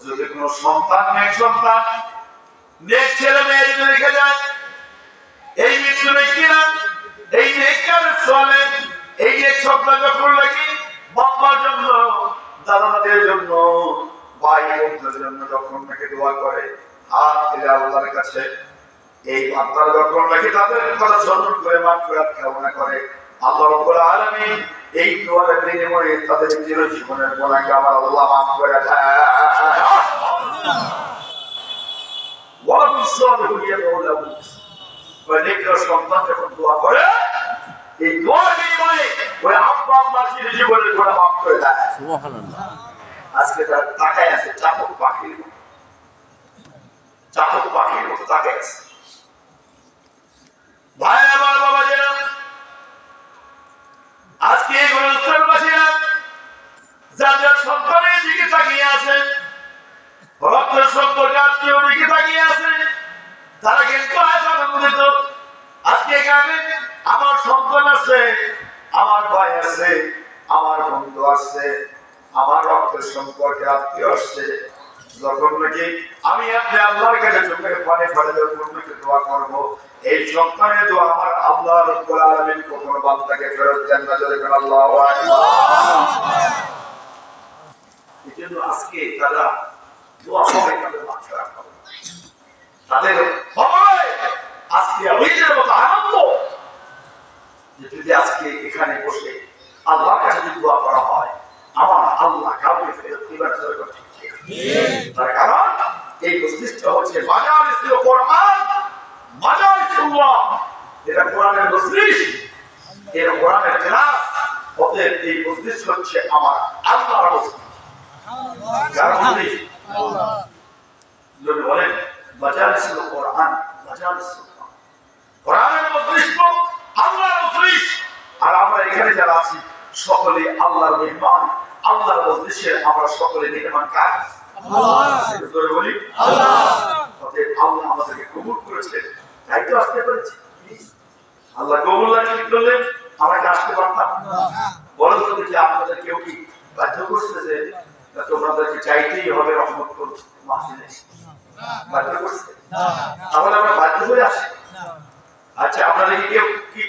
যদি কোনো সন্তান নেক ছেলে মেয়ে যদি রেখে যায়, এই মৃত্যু ব্যক্তিরা এই নেককার চলে, এই নেক সন্তান যখন লাগে বাবার জন্য, দাদাদের জন্য, ভাই বোনদের জন্য যখন নাকি দোয়া করে হাত তুলে আল্লাহর কাছে, এই বান্দারা যখন নাকি তাদের কথা স্মরণ করে মাগফিরাত কামনা করে, আল্লাহ রাব্বুল আলামিন এই দোয়ার বিনিময়ে তাদের চিরজীবনের গুনাহকে আমার আল্লাহ মাফ করে দেয়। ওয়ালাকুম সালামু আলাইকুম। নেককার সন্তান যখন দোয়া করে, এই দোয়ার বিনিময়ে ওই আব্বা আম্মার চিরজীবনের গুনাহ মাফ করে দেয়। সুবহানাল্লাহ। আজকে তার তাকায় আছে চাতক পাখির মতো তাকায় আছে। ভাই আমার বাবা যেন আজকে উত্তরবাসীরা যাদের সন্তানের দিকে তাকিয়ে আছে, রক্তের সম্পর্কে আত্মীয় দিকে তাকিয়ে আছে, তারা কিন্তু আনন্দিত। আজকে এখানে আমার সন্তান আছে, আমার ভাই আছে, আমার বন্ধু আছে, আমার রক্তের সম্পর্কে আত্মীয় আসছে, যখন নাকি আমি আপনি আল্লাহর কাছে চোখের পানি ফেলে যখন নাকি দোয়া করবো, এই সন্তানের দোয়া আমার আল্লাহ রাব্বুল আলামিন কখনো বান্দাকে ফেরত দেন না। যখন আল্লাহু আকবার। এজন্য আজকে তারা দোয়া করে তাদের মাগফিরাত পাবে, তাদের হবে আজকে ওইদের মতো আনন্দ যে যদি আজকে এখানে বসে আল্লাহর কাছে যদি দোয়া করা হয়, আমার আল্লাহ কাউকে ফেরত দিবার জন্য ঠিক ঠিক। তার কারণ এই মজলিসটা হচ্ছে মাজালিসুল কোরআন, মাজালিসুল্লাহ, এটা কোরআনের মজলিস, এর কোরআনের ক্লাস। অতএব এই মজলিস হচ্ছে আমার আল্লাহর মজলিস। কার মজলিস? আল্লাহ। যদি বলেন মাজালিসুল কোরআন, মাজালিসুল কোরআনের মজলিস তো আল্লাহর মজলিস। আর আমরা এখানে যারা আছি সকলে আল্লাহর মেহমান, আল্লাহর মজলিসে আমরা সকলে মেহমান। কার? আল্লাহ। বলি আল্লাহ। অতএব আল্লাহ আমাদেরকে কবুল করেছেন, তাই তো আসতে পেরেছি। আল্লাহ কবুল না করলে আমরা কি আসতে পারতাম? বলেন তো দেখি, আপনাদের কেউ কি বাধ্য করছে যে তোমাদেরকে চাইতেই হবে রহমত করতে মাহফিলে? বাধ্য করছে? তাহলে আমরা বাধ্য হয়ে আসি? আচ্ছা, আপনাদেরকে কেউ কি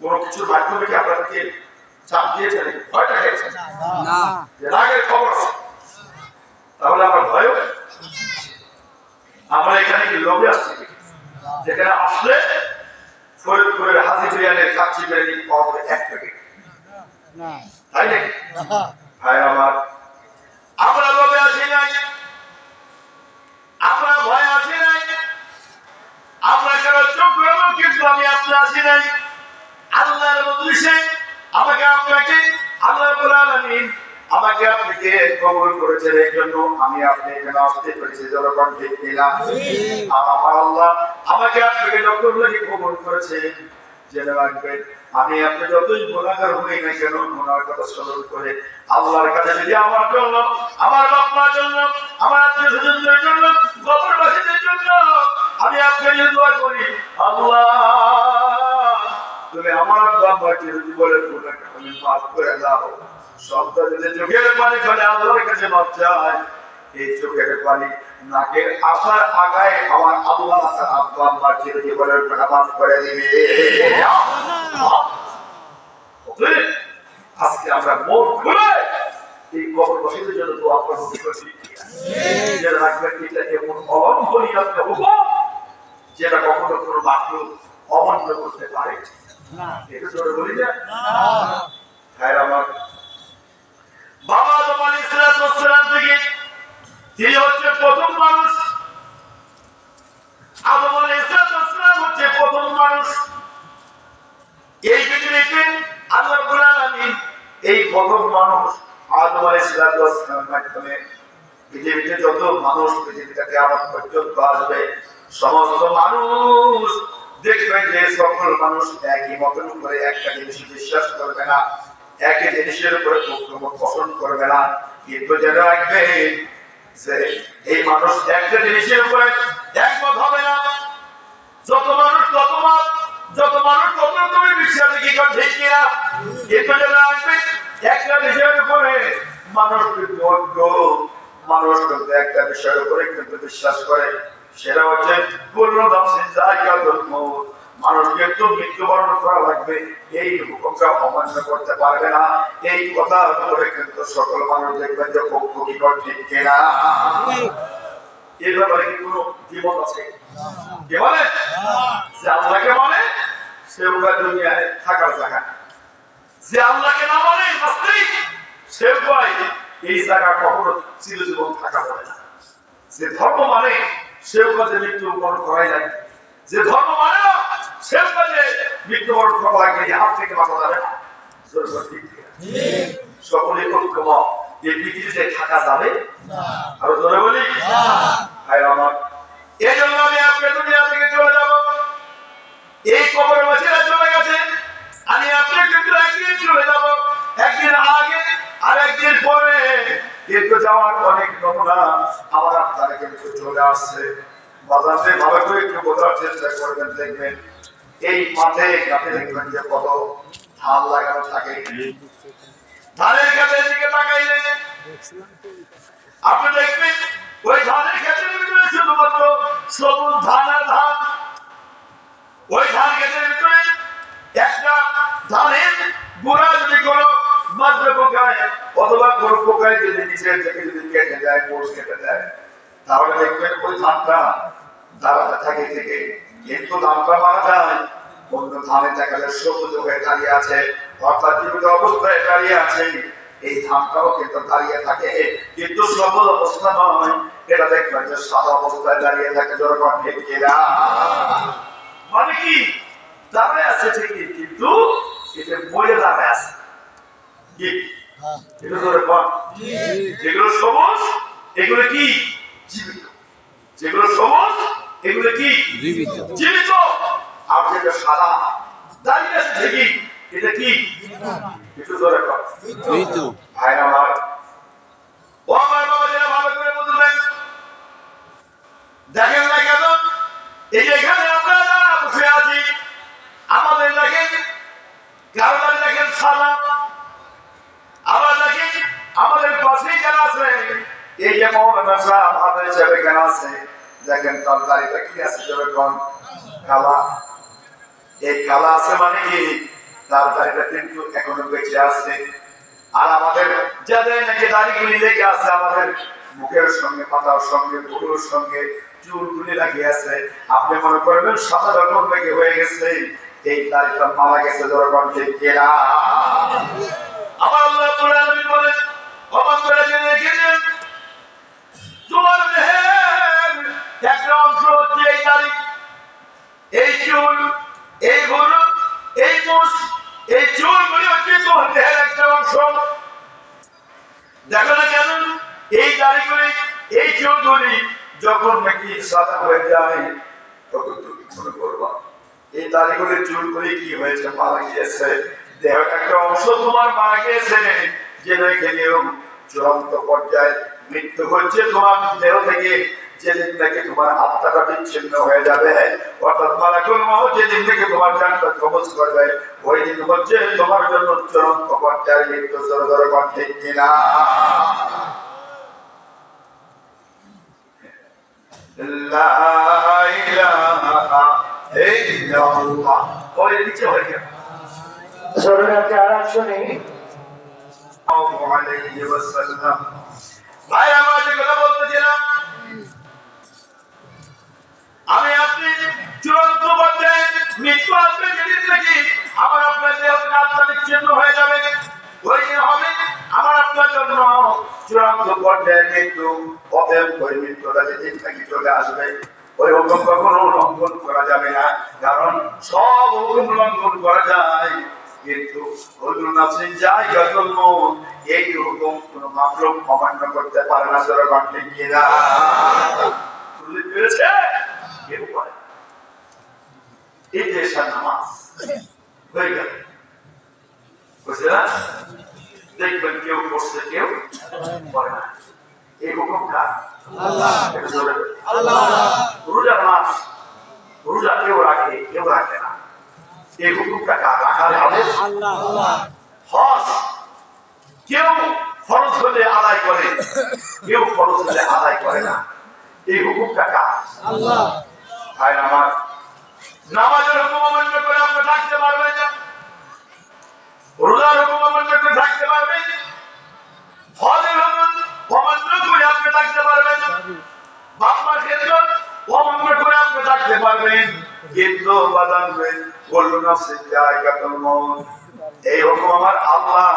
কোন কিছুর মাধ্যমে কি আপনাদেরকে চাপ দিয়েছেন? ভয়টা খেয়েছেন না, রাগের খবর আছে, তাহলে আমরা ভয়, আমরা এখানে কি লোভে আসছি? যেখানে আসলে ফরিদপুরের হাজি বিরিয়ানির কাচ্চি বিরিয়ানি পাওয়া যাবে এক প্যাকেট, তাই নাকি? ভাই আমার, আমরা লোভে আসি নাই, আমরা ভয় আসি নাই, আমরা কেন চোখ করবো, কিন্তু আমি আপনি আসি নাই। আল্লাহর মজলিসে আমাকে আপনাকে আল্লাহ রাব্বুল আলামিন আমাকে আপনাকে কবুল করেছেন, এই জন্য আমি আপনি এখানে আসতে পেরেছি। যখন ঠিক নিলাম আমার আল্লাহ আমাকে আপনাকে যখন লাগি কবুল করেছেন, জেনে রাখবেন আমি আপনি যতই গুনাহগার হই না কেন, গুনাহর কথা স্মরণ করে আল্লাহর কাছে যদি আমার জন্য, আমার বাবার জন্য, আমার আত্মীয়স্বজনদের জন্য, কবরবাসীদের জন্য আমি আপনাকে দোয়া করি, আল্লাহ তুমি আমার বাবাকে জীবনের গুনাহকে তুমি মাফ করে দাও। সন্তান যদি চোখের পানি ফেলে আল্লাহর কাছে মাফ চায়, এই চোখের পানি নাকের আসার আগায় আমার আল্লাহ তার আব্বা আম্মার জীবনের গুনাহ মাফ করে দিবে। আজকে আমরা মন খুলে এই কবরবাসীদের জন্য দোয়া করব, যে রাখবেন এটা এমন অলঙ্ঘনীয় একটা হুকুম যেটা কখনো কোনো মাখলুক অমান্য করতে পারে না। এটা জোরে বলি না? হ্যাঁ, আমার বাবা আদম আলাইহিস সালাম থেকে তিনি হচ্ছে প্রথম মানুষ, আদম আলাইহিস সালাম হচ্ছে প্রথম মানুষ। এই পৃথিবীতে আল্লাহ রাব্বুল আলামিন এই প্রথম মানুষ আদম আলাইহিস সালামের মাধ্যমে পৃথিবীতে যত মানুষ পৃথিবীতে কিয়ামত পর্যন্ত আসবে, সমস্ত মানুষ দেখবেন যে সকল মানুষ একই মতের উপরে একটা জিনিস বিশ্বাস করবে না, একই জিনিসের উপরে পছন্দ করবে না। কিন্তু জেনে রাখবেন যে এই মানুষ একটা জিনিসের উপরে একমত হবে না। যত মানুষ তত মত, যত মানুষ তত তুমি বিশ্বাস কি করে ঠিক কিনা। কিন্তু জেনে রাখবেন একটা জিনিসের উপরে মানুষ কিন্তু অজ্ঞ, মানুষ কিন্তু একটা বিষয়ের উপরে কিন্তু বিশ্বাস করে, সেটা হচ্ছে পূর্ণ নফসিন যায়কাতুল মউত, মানুষ কিন্তু মৃত্যুবরণ করা লাগবে, এই হুকুমটা অমান্য করতে পারবে না। এই কথার উপরে কিন্তু সকল মানুষ দেখবেন যে পক্ষী ঠিক কিনা। এই ব্যাপারে কি কোনো জীবন আছে? কে বলে যে আল্লাহকে মানে সে উভয় দুনিয়ায় থাকার জায়গা, যে আল্লাহকে না মানে নাস্তিক সে উভয় এই জায়গা কখনো চিরজীবন থাকা যাবে না। যে ধর্ম মানে সে উভয় মৃত্যুবরণ করাই লাগে, যে ধর্ম মানে না সে উভয় মৃত্যুবরণ করা লাগবে, হাত থেকে বাঁচা যাবে না। সকলে ঐক্যমত এই পৃথিবীতে থাকা যাবে আরো জোরে বলি ভাই আমার। এই জন্য আমি আপনি দুনিয়া থেকে চলে যাব, এই কবরের মাঝে চলে গেছে, আমি আপনি কিন্তু একদিন চলে যাব, একদিন আগে আর একদিন পরে, কিন্তু যাওয়ার অনেক নমুনা আমার আপনারা কিন্তু চলে আসছে। বাজারে ভালো করে একটু বোঝার চেষ্টা করবেন, দেখবেন এই মাঠে ঘাটে দেখবেন যে কত ধান লাগানো থাকে, ধানের ক্ষেতের দিকে তাকাইলে আপনি দেখবেন ওই ধানের ক্ষেতের ভিতরে শুধুমাত্র সবুজ ধান আর ধান। ওই ধান ক্ষেতের ভিতরে একটা ধানের গোড়া যদি কোনো মাজরা পোকায় অথবা কোনো পোকায় যদি নিচের থেকে যদি কেটে দেয়, কোষ কেটে দেয়, তাহলে দেখবেন ওই ধানটা দাঁড়াতে থাকে থেকে, কিন্তু ধানটা মারা যায়, অন্য ধানে দেখা যায় সবুজ হয়ে দাঁড়িয়ে আছে, অর্থাৎ জীবিত অবস্থায় দাঁড়িয়ে আছে। এই ধানটাও কিন্তু দাঁড়িয়ে থাকে, কিন্তু সবুজ অবস্থা নয়, এটা দেখবেন যে সাদা অবস্থায় দাঁড়িয়ে থাকে। যখন ঠিক কিনা মানে কি দাঁড়ায় আছে ঠিকই, কিন্তু এটা মরে দাঁড়ায় আছে। কি এটা ধরে কোন যেগুলো সবুজ এগুলো কি জীবিত, যেগুলো সবুজ এগুলো কি জীবিত, আর যেটা সাদা দাঁড়িয়ে আছে ঠিকই, এটা কি একটু ধরে কোন মৃত। ভাই আমার, ও আমার বাবা যারা ভালো করে বুঝবেন, দেখেন না কেন এই যে এখানে আমরা যারা বসে আছি, আমাদের দেখেন কারোর দেখেন সাদা, আবার দেখেন আমাদের পাশেই যারা আছে, এই যে মৌলানা সাহেব আমাদের হিসেবে কেন আছে, দেখেন তার দাড়িটা কি আছে যেরকম কালা। এই কালা আছে মানে কি তার দাড়িটা কিন্তু এখনো বেঁচে আছে। আর আমাদের যাদের নাকি দাড়িগুলি লেগে আছে, আমাদের মুখের সঙ্গে মাথার সঙ্গে ভুরুর সঙ্গে চুলগুলি লাগিয়ে আছে, আপনি মনে করবেন সাদা যখন লেগে হয়ে গেছে, এই দাড়িটা মারা গেছে যখন ঠিক কিনা। আমার আল্লাহ রাব্বুল আলামিন বলেন, অবাক করে জেনে রেখেছেন তোমার দেহের একটা অংশ হচ্ছে এই দাড়ি, এই চুল, এই ভুরু, এই মুছ, এই চুলগুলি হচ্ছে তোমার দেহের একটা অংশ। দেখো না কেন এই দাড়িগুলি, এই চুলগুলি যখন নাকি সাদা হয়ে যায়, তখন তুমি মনে করবা এই দাড়িগুলির চুলগুলি কি হয়েছে, মারা গিয়েছে, দেহের একটা অংশ তোমার মারা গিয়েছে। যে রেখে নিয়ম চূড়ান্ত পর্যায়ে মৃত্যু হচ্ছে তোমার দেহ থেকে, যেদিন থেকে তোমার আত্মাটা বিচ্ছিন্ন হয়ে যাবে, অর্থাৎ মালাকুল মউত যেদিন থেকে তোমার জানটা কবজ করবে, ওই দিন হচ্ছে তোমার জন্য চূড়ান্ত পর্যায়ে মৃত্যু। জোরে জোরে বল ঠিক কিনা। লা ইলাহা ইল্লাল্লাহ। ওই নিচে হয়ে গেল জোরে একটা আওয়াজ শুনি। ভাই আমার যে কথা বলতেছিলাম, আমি আপনি চূড়ান্ত পর্যায়ে মৃত্যু আসবে যেদিন থেকে আমার আপনার দেহ আত্মা বিচ্ছিন্ন হয়ে যাবে, ওই দিন হবে আমার আপনার জন্য চূড়ান্ত পর্যায়ে মৃত্যু। অতএব ওই মৃত্যুটা যেদিন থেকে চলে আসবে, ওই হুকুম কখনো লঙ্ঘন করা যাবে না, কারণ সব হুকুম লঙ্ঘন করা যায়, কিন্তু এই হুকুম কোন মাকলুক অমান্য করতে পারে না। জোরে ঠিক কিনা। কেউ করে এই যে নামাজ হয়ে গেল, বুঝলে না, দেখবেন কেউ করছে কেউ করে না। এই হুকুম কার? আল্লাহ। রোজার মাস, রোজা কেউ রাখে কেউ রাখে না, এই হুকুমটা কার? রাখার আদেশ আল্লাহ। হজ কেউ ফরজ হলে আদায় করে, কেউ ফরজ হলে আদায় করে না। এই হুকুমটা কার? আল্লাহ। ভাই আমার, নামাজের হুকুম অমান্য করে আপনি থাকতে পারবেন না, রোজার হুকুম অমান্য করে থাকতে পারবেন, হজের হুকুম অমান্য করে আপনি থাকতে পারবেন, বাপ মার ক্ষেত্রে অমান্য করে আপনি থাকতে পারবেন, কিন্তু বাদানবেন বলল না সে জায়গাতুল মউত, এই হুকুম আমার আল্লাহ।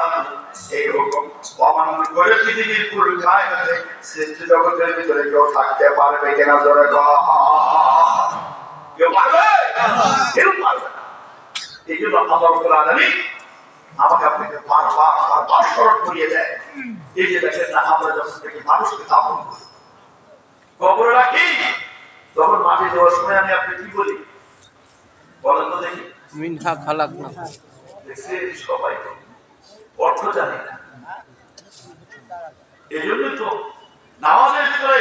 এই হুকুম অমান্য করে পৃথিবীর পুরো কায়নাতে সৃষ্টি জগতের ভিতরে কেউ থাকতে পারবে কিনা? জোরে কেউ পারবে? কেউ পারবে না। এই জন্য আল্লাহ রাব্বুল আলামিন আমাকে আপনাকে বারবার স্মরণ করিয়ে দেয়। এই যে দেখেন না, আমরা যখন থেকে মানুষকে দাফন করি, কবরে রাখি, তখন মাটি দেওয়ার সময় আমি আপনি কি বলি বলেন তো দেখি? মিনহা খালাকনাকুম। দেখছেন সবাই তো অর্থ জানে না। এই জন্যই তো নামাজের ভিতরে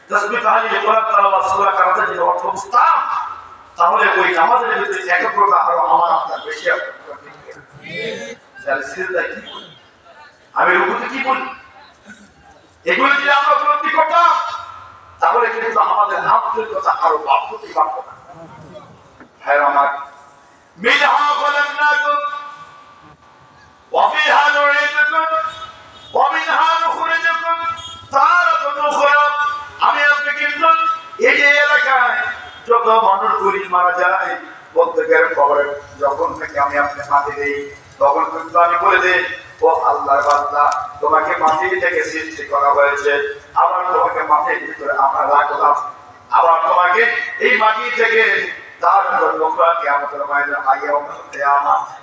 তাসবিহ তাহলিল কোরআন তেলাওয়াত সালাত করাতে যদি অর্থ বুঝতাম, তাহলে ওই নামাজের ভিতরে একাগ্রতা আরো আমার আপনার বেশি হবে। তাহলে সিজদা কি বলি, আমি রুকুতে কি বলি, এগুলো যদি আমরা উপলব্ধি করতাম, তাহলে কিন্তু আমাদের আন্তরিকতা আরো বাড়তে পারত না। হ্যাঁ আমার, মিনহা খলাকনাকুম ওয়া ফিহা নুঈদুকুম ওয়া মিনহা নুখরিজুকুম তারাতান উখরা। আমি আপনি কিন্তু এই যে এলাকায় যত মানুষ গরিব মারা যায়, প্রত্যেকের কবরে যখন থেকে আমি আপনি মাটি দেই, তখন কিন্তু আমি বলে দিই, ও আল্লাহর বান্দা, তোমাকে মাটি থেকে সৃষ্টি করা হয়েছে, আবার তোমাকে মাটির ভিতরে আমরা রাখলাম, আবার তোমাকে এই মাটি থেকে তারপর তোমরা কিয়ামতের ময়দানে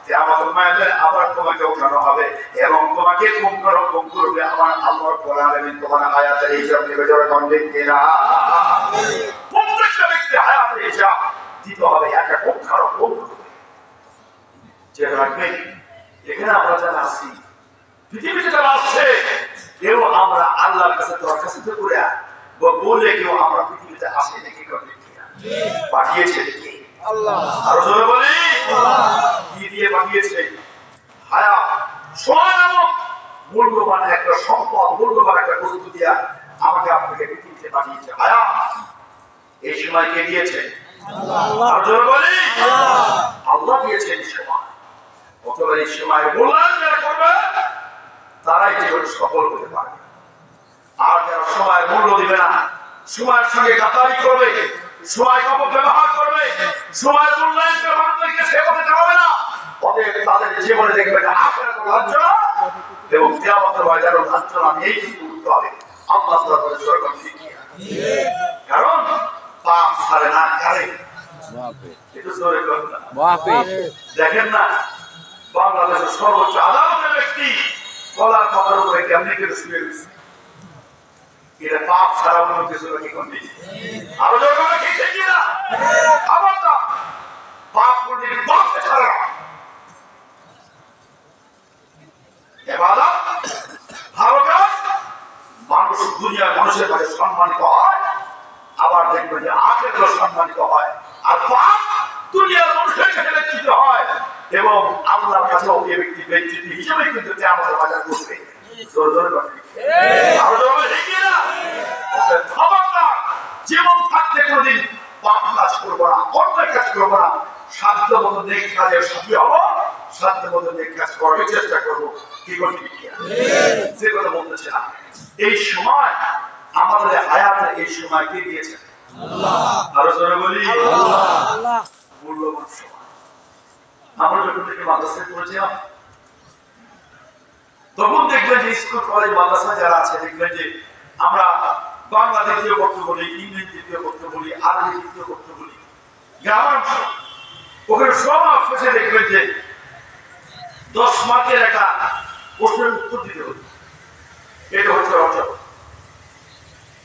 কিয়ামতের ময়দানে আবার তোমাকে উঠানো হবে এবং তোমাকে পুনরুত্থান করবে আমার আল্লাহ রাব্বুল আলামিন। তোমার হায়াতের হিসাব নেবে, জোরে কোন দিন কিনা? প্রত্যেকটা ব্যক্তি হায়াতের হিসাব দিতে হবে, একটা কোনখারও বন্ধু যে রাখবে। এখানে আমরা যারা আছি, পৃথিবীতে যারা আসছে, কেউ আমরা আল্লাহর কাছে দরখাস্ত করে বলে কেউ আমরা পৃথিবীতে আসে নাকি পাঠিয়েছে দেখি আল্লাহ। আরো জোরে বলি, কি দিয়ে পাঠিয়েছে? হায়াত, সময় নামক মূল্যবান একটা সম্পদ, মূল্যবান একটা বস্তু দিয়া আমাকে আপনাকে পৃথিবীতে পাঠিয়েছে। হায়াত, এই সময় কে দিয়েছে? আল্লাহ। আরো জোরে বলি, আল্লাহ দিয়েছেন এই সময়। অথবা এই সময় মূল্যায়ন যারা করবে, তারাই জীবনে সফল হতে পারবে। আর যারা সময়ের মূল্য দিবে না, সময়ের সঙ্গে গাদ্দারি করবে, সময় অপব্যবহার করবে, সময়ের মূল্যায়ন করে মানুষকে সেবা দিতে হবে না, অতএব তাদের জীবনে দেখবে যে আখিরাতে লাঞ্ছনা এবং কিয়ামতের ময়দানে লাঞ্ছনা নিয়েই কিন্তু উঠতে হবে। আল্লাহ তাআলা সরকার শিখিয়ে, কারণ পাপ ছাড়ে না কারে একটু জোরে বলুন না। দেখেন না, বাংলাদেশের সর্বোচ্চ আদালতের ব্যক্তি গলার পাতার উপরে কেমনি করে শুয়ে গেছে, এটা পাপ ছাড়া অন্য কিছু নাকি কোন দিন? আরো জোরে কি ঠিক না? আবার না, পাপ করলে পাপ ছাড়া ইবাদত ভালো কাজ, মানুষ দুনিয়ার মানুষের কাছে সম্মানিত হয়, আবার দেখবে যে আখিরাতে সম্মানিত হয়। আর পাপ দুনিয়ার মানুষের কাছে লজ্জিত হয় এবং আল্লাহর কাছেও এই ব্যক্তি লজ্জিত হিসেবে কিন্তু কিয়ামতের বাজার করবে। জোরে জোরে বলেন, আরো জোরে ঠিক না? খবরদার, জীবন থাকতে কোনদিন পাপ কাজ করবো না, অন্যায় কাজ করবো না, সাধ্য মতো নেক কাজের সাথী হবো, সাধ্য মতো নেক কাজ করার চেষ্টা করবো। কি করছি যে কথা বলতেছিলাম, এই সময় আমাদের হায়াতের এই সময় কে দিয়েছেন? আল্লাহ। আরো জোরে বলি, আল্লাহ। মূল্যবান সময়। আমরা যখন থেকে মাদ্রাসায় পড়েছিলাম, তখন দেখবেন যে স্কুল কলেজ মাদ্রাসা যারা আছে, দেখবেন যে আমরা বাংলা দ্বিতীয় পত্র বলি, ইংরেজি দ্বিতীয় পত্র বলি, আরবি দ্বিতীয় পত্র বলি, গ্রামাংশ, ওখানে সব শেষে দেখবেন যে 10 মার্কের একটা প্রশ্নের উত্তর দিতে হবে। এটা হচ্ছে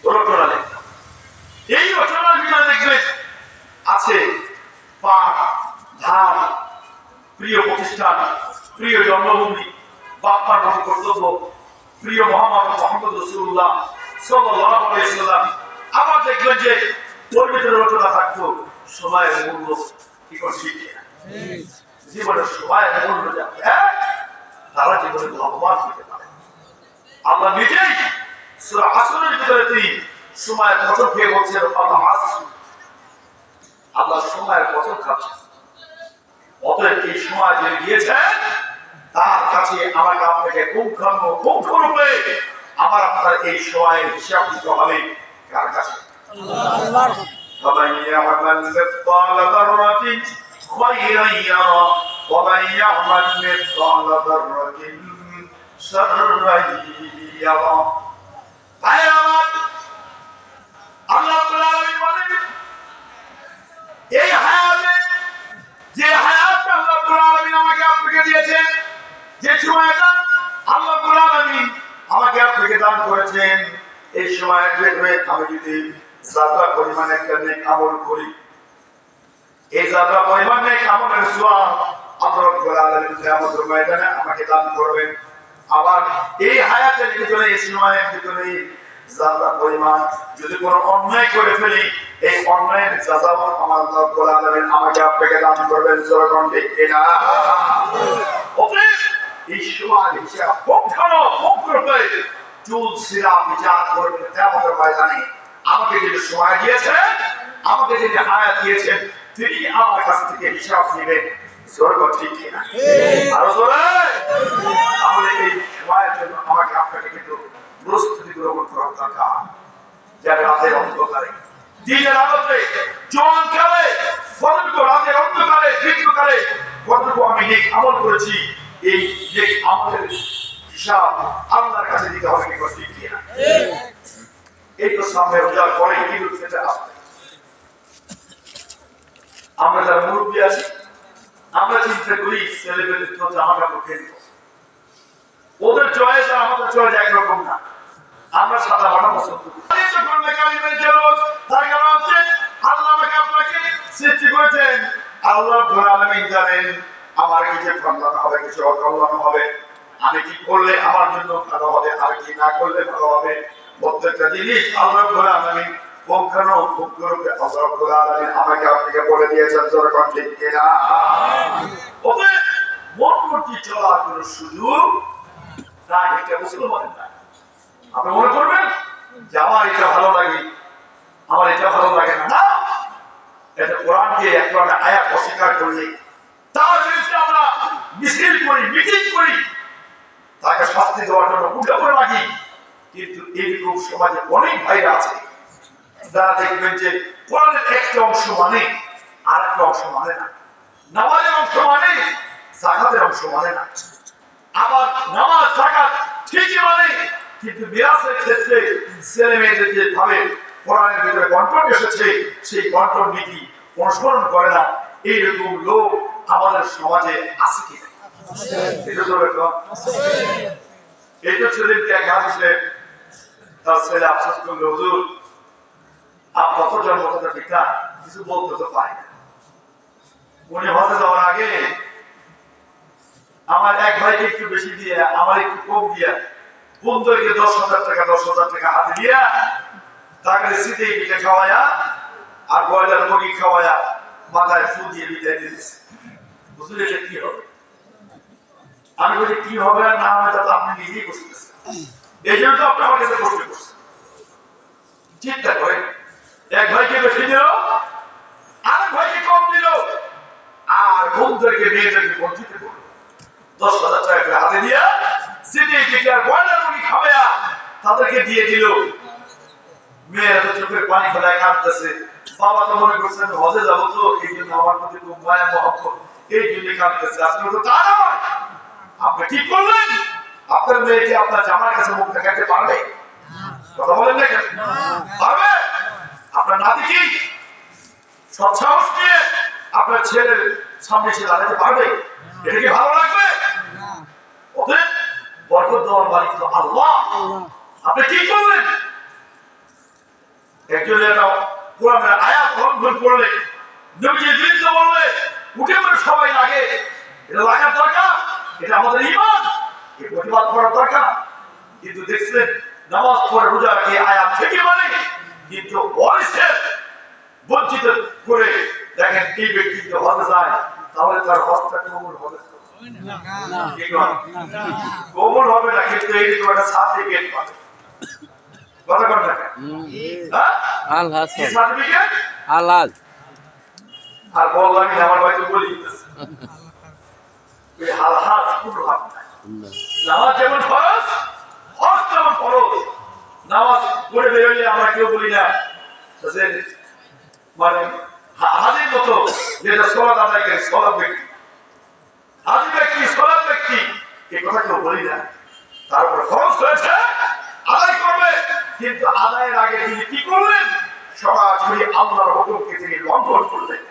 রচনা লেখা। এই রচনার ভিতরে দেখবেন আছে পাট, ধান, প্রিয় প্রতিষ্ঠান, প্রিয় জন্মভূমি, বাপ্পার প্রতি কর্তব্য, প্রিয় মোহাম্মদ রাসূলুল্লাহ সাল্লাল্লাহু আলাইহি ওয়াসাল্লাম। আবার দেখবেন যে ওর ভিতরে রচনা থাকতো সময়ের মূল্য কি করছি, জীবনের সময়ের মূল্য যাবে, তারা জীবনে লাভবান হতে পারে। আল্লাহ নিজেই সূরা আসরের ভিতরে তিনি সময়ের কসম খেয়ে বলছেন আল্লাহ সময়ের কসম খাচ্ছেন। অতএব এই সময় যিনি দিয়েছেন তার কাছে আমাকে আপনাকে পুঙ্খানুপুঙ্খরূপে আমার আপনার এই সময়ের হিসাব দিতে হবে কার কাছে? আল্লাহর। فمن يعمل مثقال ذرة خيرا يره ومن يعمل مثقال ذرة شرا يره। আল্লাহ বলেন এই হায়াতে যে হায়াত আল্লাহ আলামিন আমাকে আপনাকে দিয়েছেন, যে সময়টা আল্লাহ আলামিন আমাকে আপনাকে দান করেছেন, এই সময়ের ভিতরে আমি যদি যারা পরিমাণ একটা নেক আমল করি, এই যারা পরিমাণ নেক আমলের সওয়াব আল্লাহ রাব্বুল আলামিন কিয়ামতের ময়দানে আমাকে দান করবেন। আবার এই হায়াতের ভিতরে এই সময়ের ভিতরে যারা পরিমাণ যদি কোনো অন্যায় করে ফেলি, এই অন্যায়ের সাজাও আমার আল্লাহ রাব্বুল আলামিন আমাকে আপনাকে দান করবেন। যখন ঠিক কিনা? ওকে এই সময় হিসাব পুঙ্খানুপুঙ্খরূপে চুল সিরা বিচার করবেন কিয়ামতের ময়দানে। আমাকে যে সময় দিয়েছেন, আমাকে যে হায়াত দিয়েছেন, তিনি আমার কাছ থেকে হিসাব নেবেন। যখন ঠিক কিনা? আরো জোরে। তাহলে এই সময়ের জন্য আমাকে আপনাকে কিন্তু প্রস্তুতি গ্রহণ করা দরকার। যারা রাতের অন্ধকারে, দিনের আলোতে, জোয়ানকালে, ফজর রাতের অন্ধকারে, বৃদ্ধকালে কতটুকু আমি নেক আমল করেছি, এই নেক আমলের হিসাব আল্লাহর কাছে দিতে হবে। কি ঠিক কিনা? এই তো সামনে রোজার পরে ঈদুল ফিতর আসবে। আমরা যারা মুরব্বী আছি, আমরা চিন্তা করি ছেলেমেয়েদের তো জামা কাপড় কিনব, ওদের চয়েস আর আমাদের চয়েস একরকম না। আমরা সাদা বাটা পছন্দ করি। তার কারণ হচ্ছে আল্লাহ আমাকে আপনাকে সৃষ্টি করেছেন। আল্লাহ রাব্বুল আলামিন জানেন আমার কিছু কল্যাণ হবে, কিছু অকল্যাণ হবে। আমি কি করলে আমার জন্য ভালো হবে, আর কি না করলে ভালো হবে, প্রত্যেকটা জিনিস আল্লাহ রাব্বুল আলামিন পুঙ্খানুপুঙ্খরূপে আল্লাহ রাব্বুল আলামিন আমাকে আপনাকে বলে দিয়েছেন। যখন ঠিক কিনা? ওকে মনমর্জি চলার কোনো সুযোগ না। এটা মুসলমানের না। আপনি মনে করবেন যে আমার এটা ভালো লাগে, আমার এটা ভালো লাগে না। এটা কোরআনকে একটা আয়াত অস্বীকার করলে তার বিরুদ্ধে আমরা মিছিল করি, মিটিং করি, তাকে শাস্তি দেওয়ার জন্য উঠে পড়ে লাগি। কিন্তু এইরকম সমাজে অনেক ভাইরা আছে যারা দেখবেন যে কোরআনের একটা অংশ মানে আর একটা অংশ মানে না, নামাজের অংশ মানে যাকাতের অংশ মানে না, আবার নামাজ যাকাত ঠিকই মানে কিন্তু মিরাসের ক্ষেত্রে ছেলে মেয়েদের যেভাবে কোরআনের ভিতরে বন্টন এসেছে সেই বন্টন নীতি অনুসরণ করে না, এইরকম লোক আমাদের সমাজে আছে কিনা? এই তো ছেলেকে এক হাদিসে তার ছেলে আফসোস করলো, হুজুর আপনার তো জন্মগত পিতা, কিছু বলতে তো পারি না। উনি হজে যাওয়ার আগে আমার এক ভাইকে একটু বেশি দিয়ে, আমার একটু কম দিয়া, বন্ধুকে 10,000 টাকা হাতে দিয়া তাকে শীতে পিঠে খাওয়ায়া আর ব্রয়লার মুরগি খাওয়ায়া মাথায় ফুল দিয়ে বিদায় দিয়েছে। বুঝলে এটা কি হবে? আমি বলি কি হবে আর না হবে তা তো আপনি নিজেই বুঝতেছেন। এই জন্য তো আপনি আমার কাছে কষ্ট করছেন। চিন্তা করেন, এক ভাইকে বেশি দিল, আরেক ভাইকে কম দিল, আর বন্ধুদেরকে মেয়েদেরকে বঞ্চিত করলো। 10,000 টাকা করে হাতে দিয়া সিটি টিকার ব্রয়লার মুরগি খাওয়ায়া তাদেরকে দিয়ে দিল। মেয়েরা তো চোখের পানি ফেলায় কাঁদতেছে। বাবা তো মনে করছেন হজে যাবো, তো এই জন্য আমার প্রতি খুব মায়া মহব্বত, এই জন্য কাঁদতেছে। আসলে তো তা নয়। আপনি ঠিক করলেন, আপনার মেয়েকে আপনার জামার কাছে মুখ দেখাতে পারবে? কথা বলেন না কেন? পারবে? আপনার নাতি কি সৎসাহস নিয়ে আপনার ছেলের সামনে এসে দাঁড়াতে পারবে? এটা কি ভালো লাগবে? অতএব বরকত দেওয়ার মালিক তো আল্লাহ। আপনি কি করলেন? একজন এটা কোরআনের আয়াত লঙ্ঘন করলে, নবীজির বিরুদ্ধে বললে উঠে পড়ে সবাই লাগে। এটা লাগার দরকার, এটা আমাদের ঈমান, এই প্রতিবাদ করার দরকার। কিন্তু দেখছেন নামাজ পড়ে রোজা এই আয়াত থেকে মানে, কিন্তু ওয়ারিসের বঞ্চিত করে দেখেন এই ব্যক্তি যদি হজে যায় তাহলে তার হজটা কবুল হবে। কবুল হবে না, কিন্তু এই একটা সার্টিফিকেট পাবে। কথা বল না, আল হাস সার্টিফিকেট আল হাস আর বললাম আমার ভাই তো বলি এই হাল হাস কোনো লাভ নাই। নামাজ যেমন ফরজ, হজ যেমন ফরজ। নামাজ পড়ে বেরোলে আমরা কেউ বলি না মানে হাজির মতো যেটা সলাত আদায় করে সলাৎ ব্যক্তি, হাজির ব্যক্তি সলাৎ ব্যক্তি, এই কথা কেউ বলি না। তারপর ফরজ হয়েছে আদায় করবে, কিন্তু আদায়ের আগে তিনি কি করলেন? সরাসরি আল্লাহর হুকুমকে তিনি লঙ্ঘন করলেন।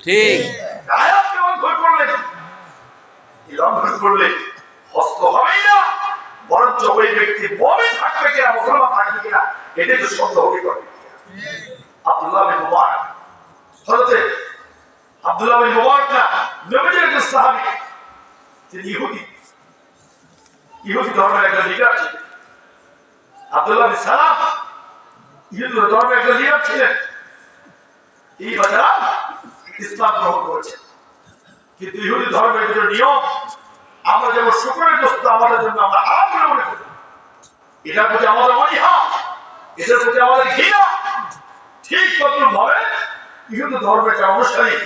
ঠিক আয়াতকে লঙ্ঘন করলেন। লঙ্ঘন করলে হস্ত হবেই না, বরঞ্চ ওই ব্যক্তি মুমিন থাকবে কিনা মুসলমান থাকবে কিনা এটাই তো সন্দেহ হবে। আব্দুল্লাহ বিন মুবারক, হযরত আব্দুল্লাহ বিন মুবারক না নবীজির একজন সাহাবী, তিনি ইহুদি ধর্মের একজন লিডার ছিলেন। আব্দুল্লাহ বিন সালাম ইহুদি ধর্মের একজন লিডার ছিলেন। এই বাচ্চারা ইসলাম গ্রহণ করেছেন, কিন্তু ইহুদি ধর্মের কিছু নিয়ম আমরা যেমন শুকরের গোশত আমাদের জন্য আমরা হারাম বলে মনে করি, এটার প্রতি আমাদের অনীহা, এটার প্রতি আমাদের ঘৃণা, ঠিক তদ্রুপ ভাবে ইহুদি ধর্মের যে অনুসারী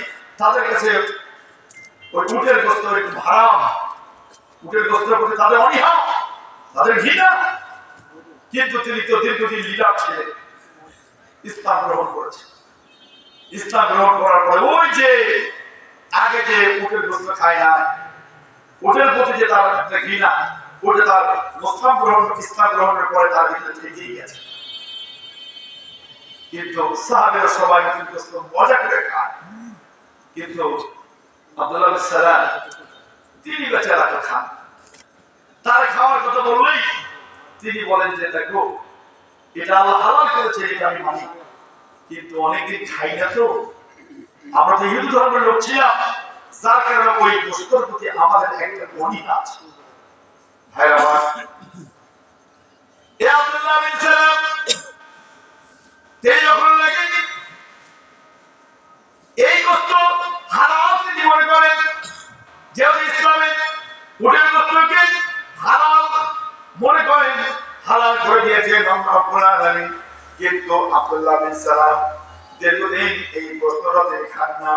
তাদের কাছে ওই উটের গোশত একটু হারাম, উটের গোশতের প্রতি তাদের অনীহা, তাদের ঘৃণা। কিন্তু তিনি তো দীর্ঘদিন লিডার ছিলেন, ইসলাম গ্রহণ করেছেন। ইসলাম গ্রহণ করার পরে ওই যে আগে যে উটের গোশত খায় না, উটের প্রতি যে তার একটা ঘৃণা, ওটা তার ইসলাম গ্রহণের পরে তার ভিতরে থেকেই গেছে। কিন্তু সাহাবীরা সবাই উটের গোশত মজা করে খায়, কিন্তু আব্দুল্লাহ বিন সালাম তিনি বেচারা তো খান। তার খাওয়ার কথা বললেই তিনি বলেন যে দেখো এটা আল্লাহ হালাল করেছে, এটা আমি মানি, কিন্তু অনেকদিন খাই না তো, আমরা তো হিন্দু ধর্মের লোক ছিলাম, যার কারণে ওই গোশতের প্রতি আমাদের একটা অনীহা আছে। ভাইরা আমার, এই আব্দুল্লাহ বিন সালাম তিনি যখন লাগে এই গোশত হালাল তিনি মনে করেন, যেহেতু ইসলামে উটের গোশতকে হালাল মনে করেন, হালাল করে দিয়েছেন আল্লাহ রাব্বুল আলামিন। কিন্তু আব্দুল্লাহ বিন সালাম দীর্ঘদিন এই গোশতটা তিনি খান না,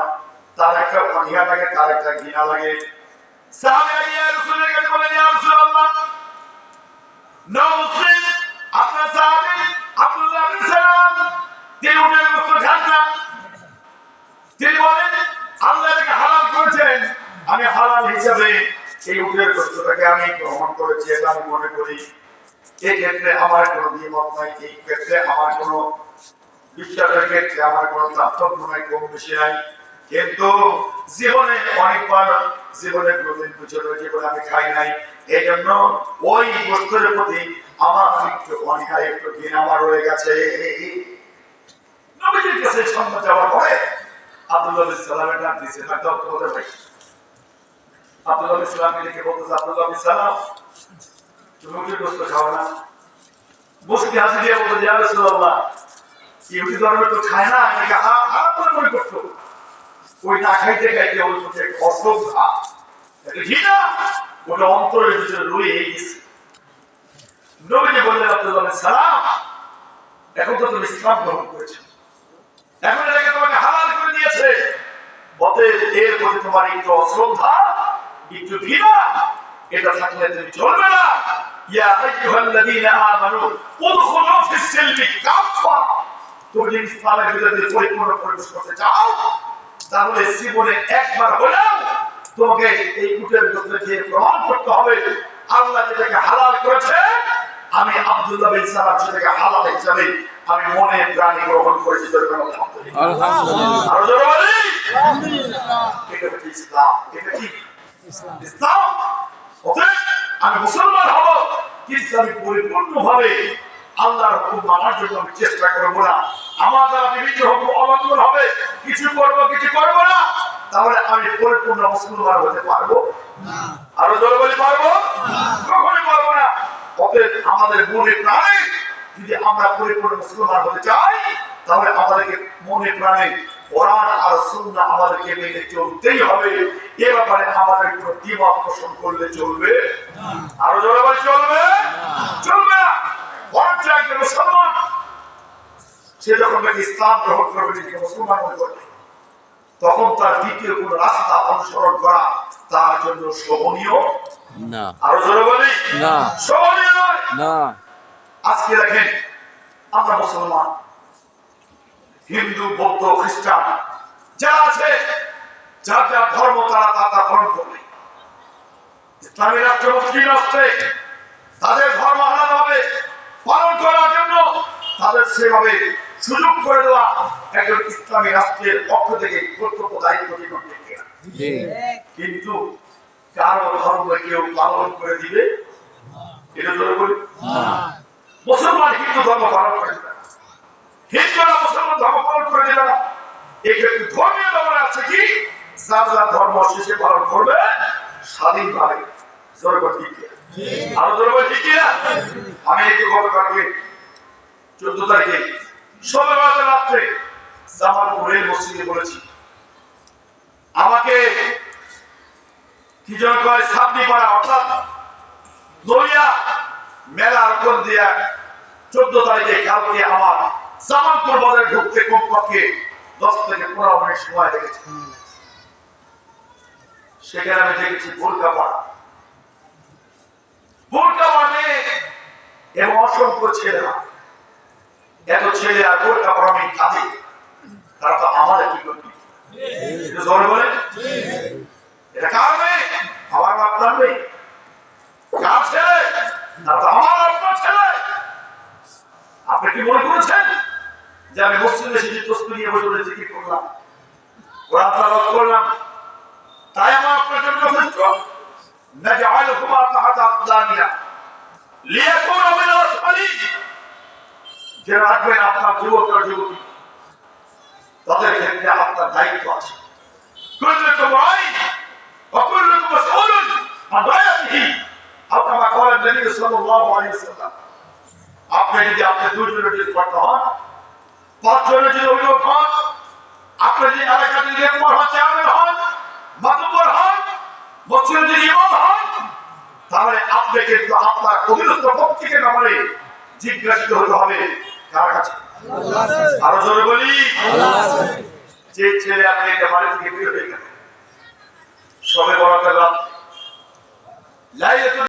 তার একটা অনীহা লাগে, তার একটা ঘৃণা লাগে। সাহাবীরা ইয়া রাসূলের কাছে বলেন, ইয়া রাসূলুল্লাহ, নও মুসলিম আপনার সাহাবী আব্দুল্লাহ বিন সালাম তিনি উটের গোশত খান না। তিনি বলেন আল্লাহ এটাকে হালাল করেছেন, আমি হালাল হিসেবে এই উটের গোশতটাকে আমি গ্রহণ করেছি, এটা আমি মনে করি। এই ক্ষেত্রে আমার কোনো দ্বিমত নাই, এই ক্ষেত্রে আমার কোনো বিশ্বাসের ক্ষেত্রে আমার কোনো তাৎপর্য নাই, কম বেশি নাই। কিন্তু জীবনে অনেকবার জীবনের প্রতি জীবনে আমি খাই নাই, এই জন্য ওই বস্তুর প্রতি আমার একটু অনীহা, একটু ঘৃণা আমার রয়ে গেছে। নবীজির কাছে সংবাদ যাওয়ার পরে আব্দুল্লাহ বিন সালামের ডাক দিয়েছে, বলতে ভাই আব্দুল্লাহ বিন সালামকে দেখে বলতেছে, আব্দুল্লাহ বিন সালাম তুমি উটের গোশত খাও না? মুফতি হাসি দিয়ে বলতে, ইয়া রাসূলুল্লাহ ইহুদি ধর্মে তো খায় না, এটাকে হারাম বলে মনে করতো, ওই না খাইতে খাইতে ওর প্রতি অশ্রদ্ধা, একটা ঘৃণা ওটা অন্তরের ভিতরে রয়ে গেছে। নবীজি বললেন, আব্দুল্লাহ বিন সালাম এখন তো তুমি ইসলাম গ্রহণ করেছো, এখন এটাকে তোমাকে হালাল করে দিয়েছে, অতএব এর প্রতি তোমার একটু অশ্রদ্ধা, একটু ঘৃণা এটা থাকলে তুমি চলবে না। ইয়া আইয়ুহাল্লাযীনা আমানু উদখুলু ফিস-সিলমি কাফা, তুমি যদি ইসলামের ভিতরে পরিপূর্ণ প্রবেশ করতে চাও, তাহলে জীবনে একবার হলেও তোমাকে এই উটের গোশতকে প্রমাণ করতে হবে আল্লাহ যেটাকে হালাল করেছে, আমি আব্দুল্লাহ বিন সালাম সেটাকে হালাল হিসাবে আমি মনে প্রাণে গ্রহণ করেছি। আলহামদুলিল্লাহ, আরো জোরে বলি আলহামদুলিল্লাহ। এটা হচ্ছে ইসলাম, এটা কি ইসলাম। অতএব আমি মুসলমান হব, কিন্তু আমি পরিপূর্ণভাবে আল্লাহর হুকুম মানার জন্য আমি চেষ্টা করবো না। আমার দ্বারা বিভিন্ন হুকুম অলঙ্ঘন হবে, কিছু করবো কিছু করবো না, তাহলে আমি পরিপূর্ণ মুসলমান হতে পারবো না। আরো জোরে বলি পারবো না, কখনোই পারবো না। অতএব আমাদের মনে প্রাণে যদি আমরা পরিপূর্ণ মুসলমান হতে চাই, তাহলে আমাদেরকে মনে প্রাণে কোরআন আর সুন্নাহ আমাদেরকে মেনে চলতেই হবে। এ ব্যাপারে আমাদের কোনো দ্বিমত পোষণ করলে চলবে না। আরো জোরে বলে চলবে না, চলবে না। বরং একজন মুসলমান সে যখন ইসলাম গ্রহণ করবে, নিজেকে মুসলমান মনে করবে, তখন তার দ্বিতীয় কোন রাস্তা অনুসরণ করা তার জন্য শোভনীয় না। আরো জোরে বলি না, শোভনীয় নয়। না। আজকে দেখেন আমরা মুসলমান, হিন্দু, বৌদ্ধ, খ্রিস্টান যারা আছে, যার যার ধর্ম তারা তা পালন করবে। ইসলামী রাষ্ট্র মুসলিম রাষ্ট্রে তাদের ধর্ম আলাদাভাবে পালন করার জন্য তাদের সেভাবে সুযোগ করে দেওয়া একজন ইসলামী রাষ্ট্রের পক্ষ থেকে কর্তব্য দায়িত্ব করতে। কিন্তু কারো ধর্ম কেউ পালন করে দিবে, এটা ধরে বলি মুসলমান হিন্দু ধর্ম পালন করে দিবে না, হিন্দুরা মুসলমান ধর্ম পালন করে দিবে না। এক্ষেত্রে ধর্মীয় ব্যাপার আছে কি, যার যার ধর্ম শেষে পালন করবে স্বাধীনভাবে। আরো ধর্ম ঠিক না। আমি এই যে গতকালকে 14 তারিখে শবে বরাতের রাত্রে জামালপুরের মসজিদে বলেছি, আমাকে কি যেন কয় সাবনিপাড়া অর্থাৎ নড়িয়া মেলার কোন দিয়া 14 তারিখে কালকে আমার জামালপুর বাজারে ঢুকতে কমপক্ষে 10 থেকে 15 মিনিট সময় লেগেছে। সেখানে আমি দেখেছি বোরকা পরা মেয়ে এবং অসংখ্য ছেলেরা। এত ছেলে আর বোরকা পরা মেয়ে কাঁদে, তারা তো আমাদের কি করবে? জোরে বলে এটা কার মেয়ে? আমার আপনার মেয়ে। কার ছেলে? তারা তো আমার আপনার ছেলে। আপনি কি মনে করেছেন যে আমি মসজিদে এসে তসবিহ নিয়ে বসে বসে জিকির করলাম, কোরআন তেলাওয়াত করলাম, তাই আমার আপনার জন্য যথেষ্ট? নাজআলুহুমা তাহতা আকদামিনা লিয়াকুনা মিনাল আসফালিন। যে রাখবেন আপনার যুবক আর যুবতী, তাদের ক্ষেত্রে আপনার দায়িত্ব আছে। কুল্লুকুম রাইন ওয়া কুল্লুকুম মাসউলুন আন রাইয়াতিহি। আপনারা বলেন নবী সাল্লাল্লাহু আলাইহি ওয়াসাল্লাম, আপনি যদি আপনি দুজনের যদি কর্তা হন, 5 জনের যদি অভিভাবক হন, আপনি যদি এলাকার যদি মেম্বার হন, চেয়ারম্যান হন, মাতব্বর হন, মসজিদের যদি ইমাম হন, তাহলে আপনি কিন্তু আপনার অধীনস্থ ব্যক্তিকে ব্যাপারে জিজ্ঞাসিত হতে হবে কার কাছে? আরো জোরে বলি যে ছেলে আপনি এটা বাড়ি থেকে বের হয়ে গেল শবে বরাতের রাত, লাইলাতুল